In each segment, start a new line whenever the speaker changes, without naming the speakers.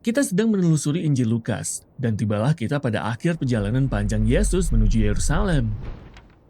Kita sedang menelusuri Injil Lukas, dan tibalah kita pada akhir perjalanan panjang Yesus menuju Yerusalem.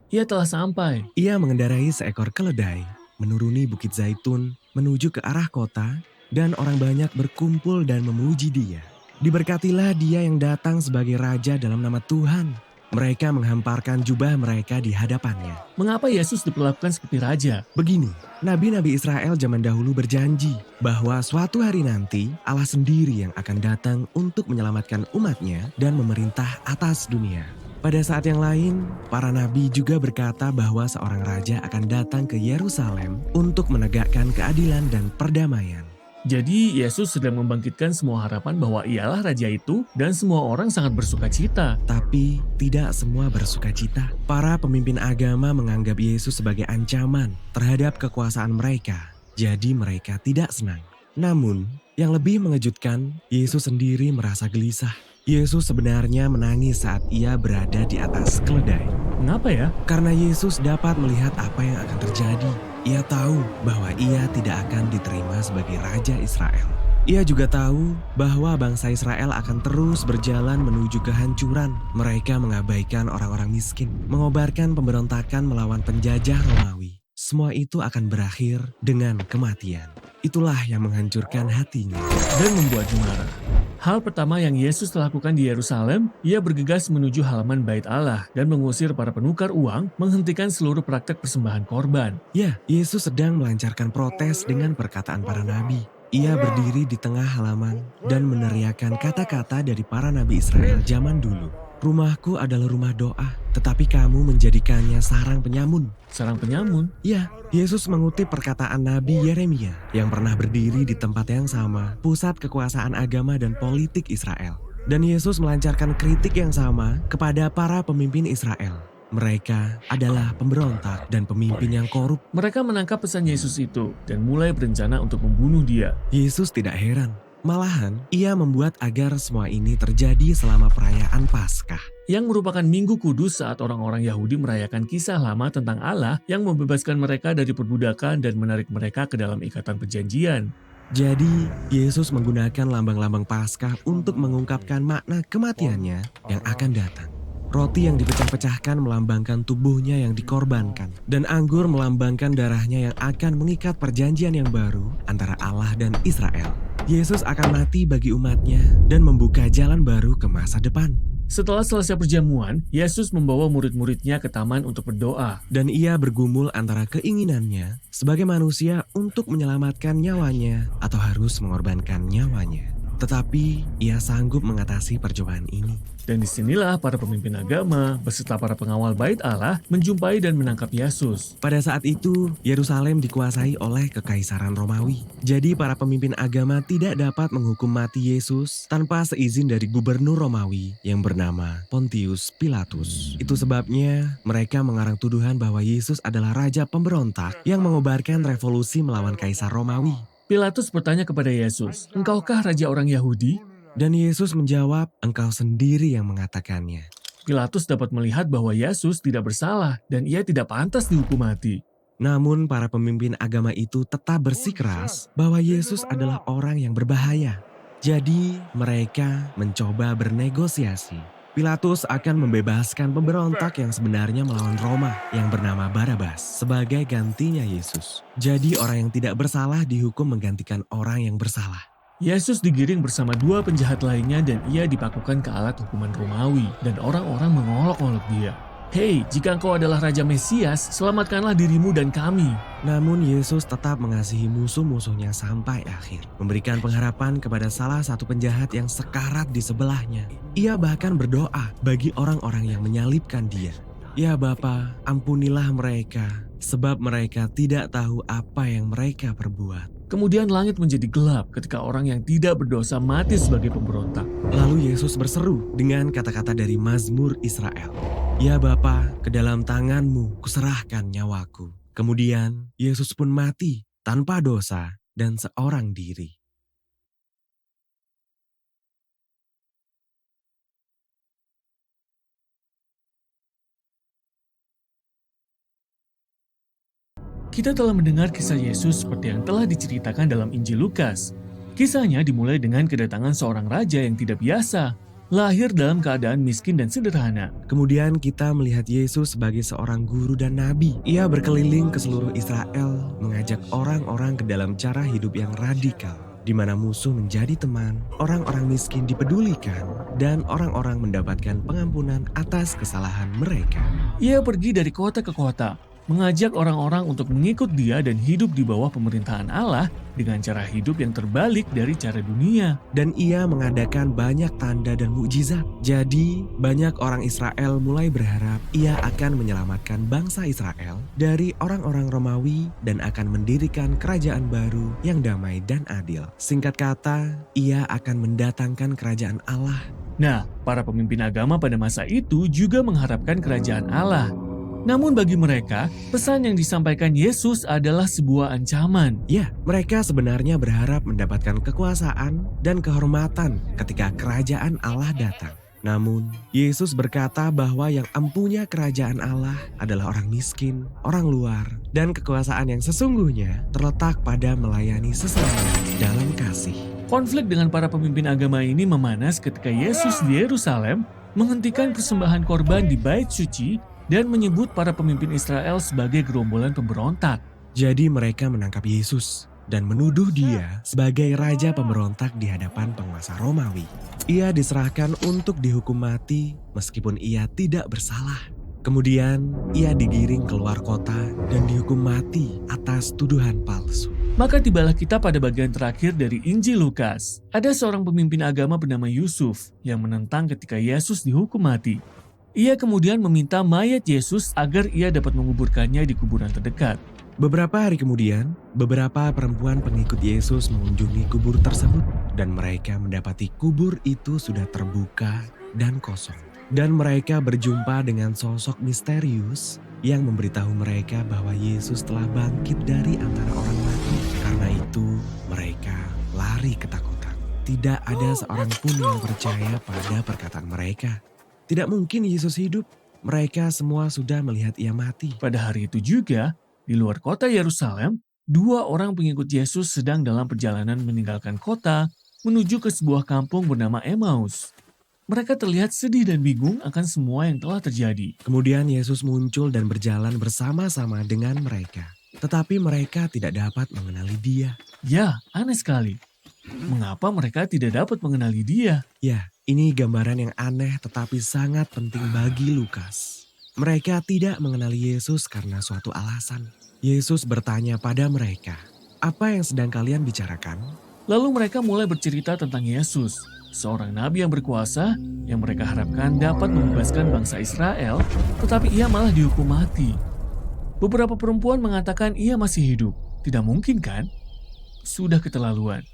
Ia telah sampai.
Ia mengendarai seekor keledai, menuruni Bukit Zaitun, menuju ke arah kota, dan orang banyak berkumpul dan memuji dia. Diberkatilah dia yang datang sebagai raja dalam nama Tuhan. Mereka menghamparkan jubah mereka di hadapannya.
Mengapa Yesus diperlakukan seperti raja?
Begini, nabi-nabi Israel zaman dahulu berjanji bahwa suatu hari nanti Allah sendiri yang akan datang untuk menyelamatkan umatnya dan memerintah atas dunia. Pada saat yang lain, para nabi juga berkata bahwa seorang raja akan datang ke Yerusalem untuk menegakkan keadilan dan perdamaian.
Jadi Yesus sedang membangkitkan semua harapan bahwa ialah raja itu dan semua orang sangat bersuka cita.
Tapi tidak semua bersuka cita. Para pemimpin agama menganggap Yesus sebagai ancaman terhadap kekuasaan mereka. Jadi mereka tidak senang. Namun, yang lebih mengejutkan, Yesus sendiri merasa gelisah. Yesus sebenarnya menangis saat ia berada di atas keledai.
Mengapa ya?
Karena Yesus dapat melihat apa yang akan terjadi. Ia tahu bahwa ia tidak akan diterima sebagai Raja Israel. Ia juga tahu bahwa bangsa Israel akan terus berjalan menuju kehancuran. Mereka mengabaikan orang-orang miskin, mengobarkan pemberontakan melawan penjajah Romawi. Semua itu akan berakhir dengan kematian. Itulah yang menghancurkan hatinya.
Dan membuatnya marah. Hal pertama yang Yesus lakukan di Yerusalem, ia bergegas menuju halaman Bait Allah dan mengusir para penukar uang, menghentikan seluruh praktek persembahan korban.
Ya, Yesus sedang melancarkan protes dengan perkataan para nabi. Ia berdiri di tengah halaman dan meneriakkan kata-kata dari para nabi Israel zaman dulu. Rumahku adalah rumah doa, tetapi kamu menjadikannya sarang penyamun.
Sarang penyamun.
Ya, Yesus mengutip perkataan Nabi Yeremia yang pernah berdiri di tempat yang sama, pusat kekuasaan agama dan politik Israel. Dan Yesus melancarkan kritik yang sama kepada para pemimpin Israel. Mereka adalah pemberontak dan pemimpin yang korup.
Mereka menangkap pesan Yesus itu dan mulai berencana untuk membunuh dia.
Yesus tidak heran. Malahan, ia membuat agar semua ini terjadi selama perayaan Paskah.
Yang merupakan minggu kudus saat orang-orang Yahudi merayakan kisah lama tentang Allah yang membebaskan mereka dari perbudakan dan menarik mereka ke dalam ikatan perjanjian.
Jadi, Yesus menggunakan lambang-lambang Paskah untuk mengungkapkan makna kematiannya yang akan datang. Roti yang dipecah-pecahkan melambangkan tubuhnya yang dikorbankan. Dan anggur melambangkan darahnya yang akan mengikat perjanjian yang baru antara Allah dan Israel. Yesus akan mati bagi umatnya dan membuka jalan baru ke masa depan.
Setelah selesai perjamuan, Yesus membawa murid-muridnya ke taman untuk berdoa.
Dan ia bergumul antara keinginannya sebagai manusia untuk menyelamatkan nyawanya atau harus mengorbankan nyawanya. Tetapi ia sanggup mengatasi percobaan ini.
Dan disinilah para pemimpin agama beserta para pengawal Bait Allah menjumpai dan menangkap Yesus.
Pada saat itu, Yerusalem dikuasai oleh Kekaisaran Romawi. Jadi para pemimpin agama tidak dapat menghukum mati Yesus tanpa seizin dari gubernur Romawi yang bernama Pontius Pilatus. Itu sebabnya mereka mengarang tuduhan bahwa Yesus adalah raja pemberontak yang mengobarkan revolusi melawan Kaisar Romawi.
Pilatus bertanya kepada Yesus, "Engkaukah raja orang Yahudi?"
Dan Yesus menjawab, "Engkau sendiri yang mengatakannya."
Pilatus dapat melihat bahwa Yesus tidak bersalah dan ia tidak pantas dihukum mati.
Namun para pemimpin agama itu tetap bersikeras bahwa Yesus adalah orang yang berbahaya. Jadi mereka mencoba bernegosiasi. Pilatus akan membebaskan pemberontak yang sebenarnya melawan Roma yang bernama Barabas sebagai gantinya Yesus. Jadi orang yang tidak bersalah dihukum menggantikan orang yang bersalah.
Yesus digiring bersama dua penjahat lainnya dan ia dipakukan ke alat hukuman Romawi dan orang-orang mengolok-olok dia. "Hei, jika engkau adalah Raja Mesias, selamatkanlah dirimu dan kami."
Namun Yesus tetap mengasihi musuh-musuhnya sampai akhir. Memberikan pengharapan kepada salah satu penjahat yang sekarat di sebelahnya. Ia bahkan berdoa bagi orang-orang yang menyalibkan dia. "Ya Bapa, ampunilah mereka, sebab mereka tidak tahu apa yang mereka perbuat."
Kemudian langit menjadi gelap ketika orang yang tidak berdosa mati sebagai pemberontak.
Lalu Yesus berseru dengan kata-kata dari Mazmur Israel. "Ya Bapa, ke dalam tangan-Mu kuserahkan nyawaku." Kemudian Yesus pun mati tanpa dosa dan seorang diri.
Kita telah mendengar kisah Yesus seperti yang telah diceritakan dalam Injil Lukas. Kisahnya dimulai dengan kedatangan seorang raja yang tidak biasa, lahir dalam keadaan miskin dan sederhana.
Kemudian kita melihat Yesus sebagai seorang guru dan nabi. Ia berkeliling ke seluruh Israel, mengajak orang-orang ke dalam cara hidup yang radikal, di mana musuh menjadi teman, orang-orang miskin dipedulikan, dan orang-orang mendapatkan pengampunan atas kesalahan mereka.
Ia pergi dari kota ke kota, mengajak orang-orang untuk mengikut dia dan hidup di bawah pemerintahan Allah dengan cara hidup yang terbalik dari cara dunia.
Dan ia mengadakan banyak tanda dan mukjizat. Jadi banyak orang Israel mulai berharap ia akan menyelamatkan bangsa Israel dari orang-orang Romawi dan akan mendirikan kerajaan baru yang damai dan adil. Singkat kata, ia akan mendatangkan kerajaan Allah.
Nah, para pemimpin agama pada masa itu juga mengharapkan kerajaan Allah. Namun bagi mereka, pesan yang disampaikan Yesus adalah sebuah ancaman.
Ya, mereka sebenarnya berharap mendapatkan kekuasaan dan kehormatan ketika kerajaan Allah datang. Namun, Yesus berkata bahwa yang empunya kerajaan Allah adalah orang miskin, orang luar, dan kekuasaan yang sesungguhnya terletak pada melayani sesama dalam kasih.
Konflik dengan para pemimpin agama ini memanas ketika Yesus di Yerusalem menghentikan persembahan korban di Bait Suci dan menyebut para pemimpin Israel sebagai gerombolan pemberontak.
Jadi mereka menangkap Yesus dan menuduh dia sebagai raja pemberontak di hadapan penguasa Romawi. Ia diserahkan untuk dihukum mati meskipun ia tidak bersalah. Kemudian ia digiring keluar kota dan dihukum mati atas tuduhan palsu.
Maka tibalah kita pada bagian terakhir dari Injil Lukas. Ada seorang pemimpin agama bernama Yusuf yang menentang ketika Yesus dihukum mati. Ia kemudian meminta mayat Yesus agar ia dapat menguburkannya di kuburan terdekat.
Beberapa hari kemudian, beberapa perempuan pengikut Yesus mengunjungi kubur tersebut dan mereka mendapati kubur itu sudah terbuka dan kosong. Dan mereka berjumpa dengan sosok misterius yang memberitahu mereka bahwa Yesus telah bangkit dari antara orang mati. Karena itu, mereka lari ketakutan. Tidak ada seorang pun yang percaya pada perkataan mereka. Tidak mungkin Yesus hidup. Mereka semua sudah melihat ia mati.
Pada hari itu juga, di luar kota Yerusalem, 2 orang pengikut Yesus sedang dalam perjalanan meninggalkan kota menuju ke sebuah kampung bernama Emmaus. Mereka terlihat sedih dan bingung akan semua yang telah terjadi.
Kemudian Yesus muncul dan berjalan bersama-sama dengan mereka. Tetapi mereka tidak dapat mengenali dia.
Ya, aneh sekali. Mengapa mereka tidak dapat mengenali dia?
Ya, ini gambaran yang aneh tetapi sangat penting bagi Lukas. Mereka tidak mengenali Yesus karena suatu alasan. Yesus bertanya pada mereka, "Apa yang sedang kalian bicarakan?"
Lalu mereka mulai bercerita tentang Yesus, seorang nabi yang berkuasa yang mereka harapkan dapat membebaskan bangsa Israel, tetapi ia malah dihukum mati. Beberapa perempuan mengatakan ia masih hidup. Tidak mungkin kan? Sudah keterlaluan.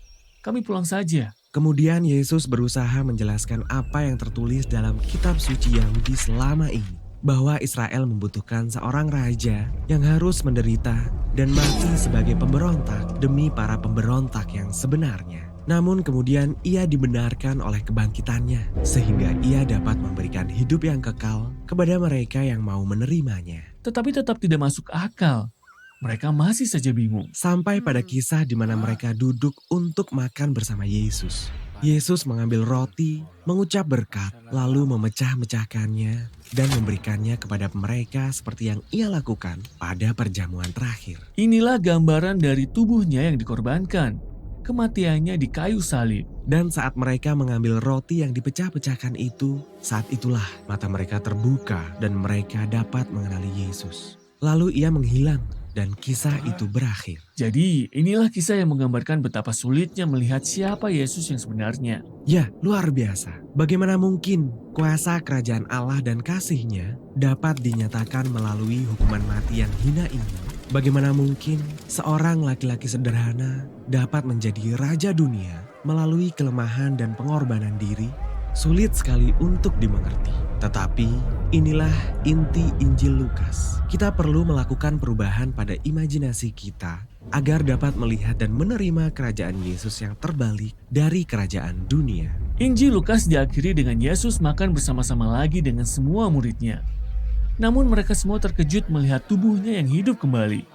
Kami pulang saja.
Kemudian Yesus berusaha menjelaskan apa yang tertulis dalam kitab suci Yahudi selama ini. Bahwa Israel membutuhkan seorang raja yang harus menderita dan mati sebagai pemberontak demi para pemberontak yang sebenarnya. Namun kemudian ia dibenarkan oleh kebangkitannya sehingga ia dapat memberikan hidup yang kekal kepada mereka yang mau menerimanya.
Tetapi tetap tidak masuk akal. Mereka masih saja bingung.
Sampai pada kisah di mana mereka duduk untuk makan bersama Yesus. Yesus mengambil roti, mengucap berkat, lalu memecah-mecahkannya dan memberikannya kepada mereka seperti yang ia lakukan pada perjamuan terakhir.
Inilah gambaran dari tubuhnya yang dikorbankan. Kematiannya di kayu salib.
Dan saat mereka mengambil roti yang dipecah-pecahkan itu, saat itulah mata mereka terbuka dan mereka dapat mengenali Yesus. Lalu ia menghilang. Dan kisah itu berakhir.
Jadi inilah kisah yang menggambarkan betapa sulitnya melihat siapa Yesus yang sebenarnya.
Ya, luar biasa. Bagaimana mungkin kuasa kerajaan Allah dan kasih-Nya dapat dinyatakan melalui hukuman mati yang hina ini? Bagaimana mungkin seorang laki-laki sederhana dapat menjadi raja dunia melalui kelemahan dan pengorbanan diri? Sulit sekali untuk dimengerti. Tetapi inilah inti Injil Lukas. Kita perlu melakukan perubahan pada imajinasi kita agar dapat melihat dan menerima kerajaan Yesus yang terbalik dari kerajaan dunia.
Injil Lukas diakhiri dengan Yesus makan bersama-sama lagi dengan semua muridnya. Namun mereka semua terkejut melihat tubuhnya yang hidup kembali.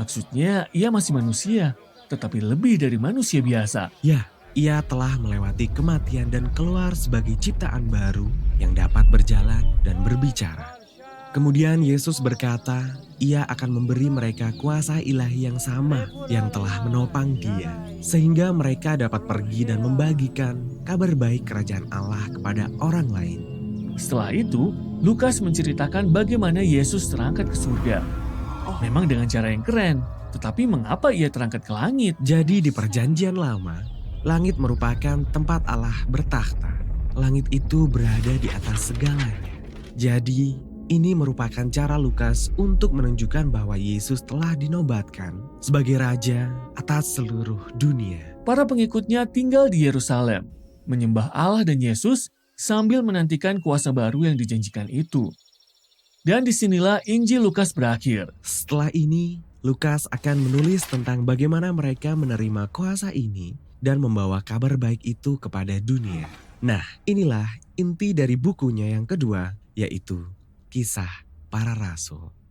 Maksudnya ia masih manusia, tetapi lebih dari manusia biasa.
Ya, ia telah melewati kematian dan keluar sebagai ciptaan baru yang dapat berjalan dan berbicara. Kemudian Yesus berkata, ia akan memberi mereka kuasa ilahi yang sama yang telah menopang dia, sehingga mereka dapat pergi dan membagikan kabar baik kerajaan Allah kepada orang lain.
Setelah itu, Lukas menceritakan bagaimana Yesus terangkat ke surga. Memang dengan cara yang keren, tetapi mengapa ia terangkat ke langit?
Jadi di perjanjian lama, langit merupakan tempat Allah bertakhta. Langit itu berada di atas segalanya. Jadi ini merupakan cara Lukas untuk menunjukkan bahwa Yesus telah dinobatkan sebagai raja atas seluruh dunia.
Para pengikutnya tinggal di Yerusalem, menyembah Allah dan Yesus sambil menantikan kuasa baru yang dijanjikan itu. Dan disinilah Injil Lukas berakhir.
Setelah ini, Lukas akan menulis tentang bagaimana mereka menerima kuasa ini dan membawa kabar baik itu kepada dunia. Nah, inilah inti dari bukunya yang kedua, yaitu Kisah Para Rasul.